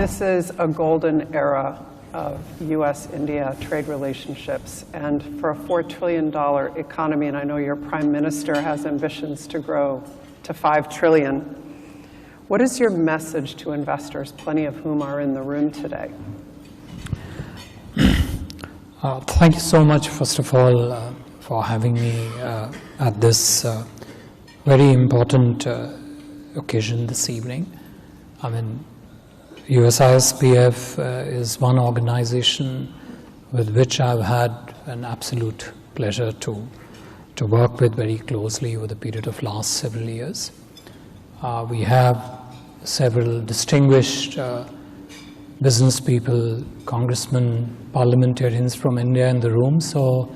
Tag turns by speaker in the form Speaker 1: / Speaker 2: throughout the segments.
Speaker 1: This is a golden era of US-India trade relationships, and for a $4 trillion economy, and I know your Prime Minister has ambitions to grow to $5 trillion. What is your message to investors, plenty of whom are in the room today?
Speaker 2: Thank you so much, first of all, for having me at this very important occasion this evening. I mean, USISPF is one organization with which I've had an absolute pleasure to work with very closely over the period of last several years. We have several distinguished business people, congressmen, parliamentarians from India in the room, so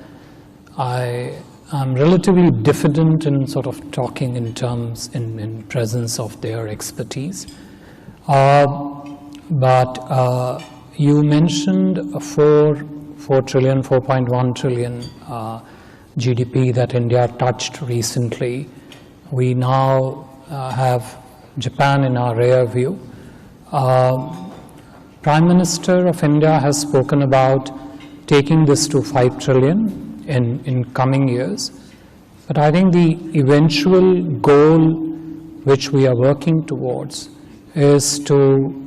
Speaker 2: I'm relatively diffident in sort of talking in terms in presence of their expertise. But you mentioned a 4 trillion, 4.1 trillion GDP that India touched recently. We now have Japan in our rear view. Prime Minister of India has spoken about taking this to 5 trillion in coming years. But I think the eventual goal which we are working towards is to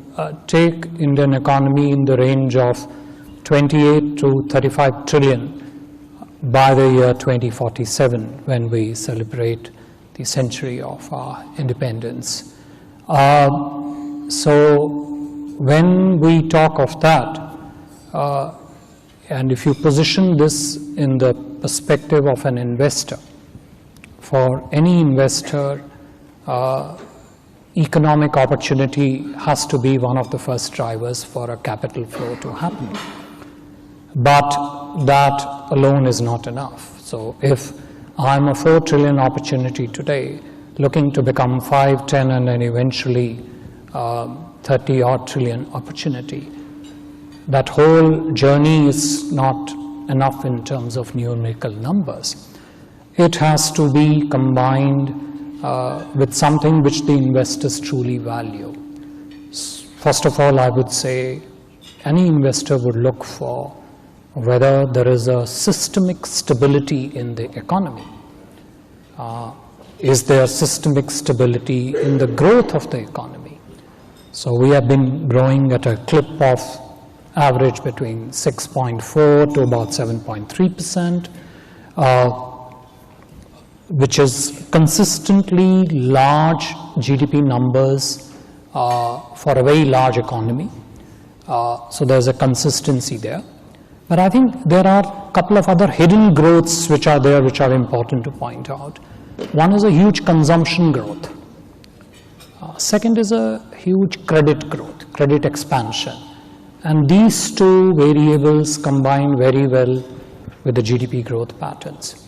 Speaker 2: take Indian economy in the range of 28 to 35 trillion by the year 2047, when we celebrate the century of our independence. So when we talk of that, and if you position this in the perspective of an investor, for any investor, economic opportunity has to be one of the first drivers for a capital flow to happen. But that alone is not enough. So if I'm a 4 trillion opportunity today, looking to become 5, 10, and then eventually 30 odd trillion opportunity, that whole journey is not enough in terms of numerical numbers. It has to be combined with something which the investors truly value. First of all, I would say any investor would look for whether there is a systemic stability in the economy. Is there systemic stability in the growth of the economy? So we have been growing at a clip of average between 6.4 to about 7.3%. Which is consistently large GDP numbers for a very large economy. So there's a consistency there. But I think there are a couple of other hidden growths which are there, which are important to point out. One is a huge consumption growth. Second is a huge credit growth, credit expansion. And these two variables combine very well with the GDP growth patterns.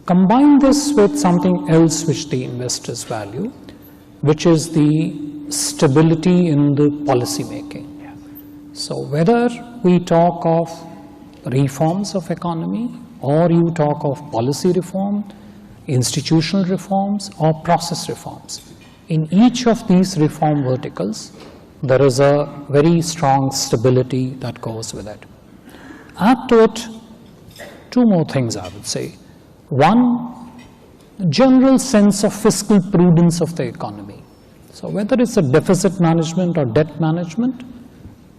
Speaker 2: Combine this with something else which the investors value, which is the stability in the policy making. So whether we talk of reforms of economy, or you talk of policy reform, institutional reforms, or process reforms, in each of these reform verticals, there is a very strong stability that goes with it. Add to it two more things, I would say. One, general sense of fiscal prudence of the economy. So whether it's a deficit management or debt management,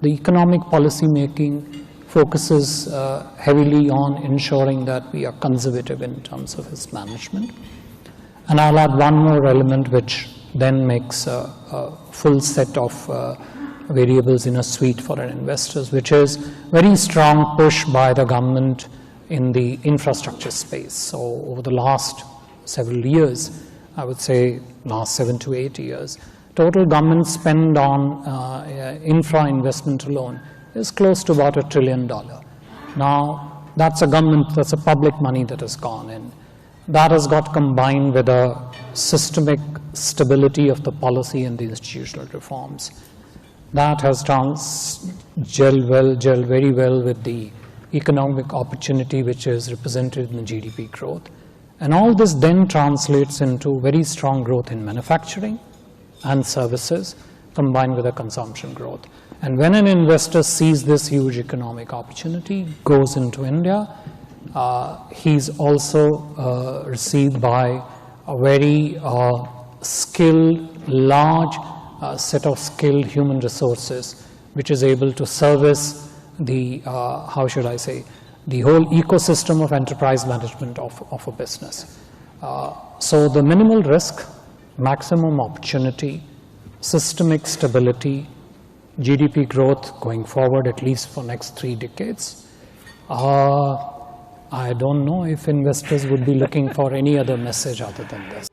Speaker 2: the economic policy making focuses heavily on ensuring that we are conservative in terms of its management. And I'll add one more element which then makes a full set of variables in a suite for our investors, which is very strong push by the government in the infrastructure space. So over the last several years, I would say last 7 to 8 years, total government spend on infra investment alone is close to about $1 trillion. Now, that's a public money that has gone in. That has got combined with a systemic stability of the policy and the institutional reforms. That has gelled very well with the economic opportunity which is represented in the GDP growth. And all this then translates into very strong growth in manufacturing and services, combined with a consumption growth. And when an investor sees this huge economic opportunity, goes into India, he's also received by a very skilled, large set of skilled human resources, which is able to service the, how should I say, the whole ecosystem of enterprise management of a business. So the minimal risk, maximum opportunity, systemic stability, GDP growth going forward at least for next 3 decades. I don't know if investors would be looking for any other message other than this.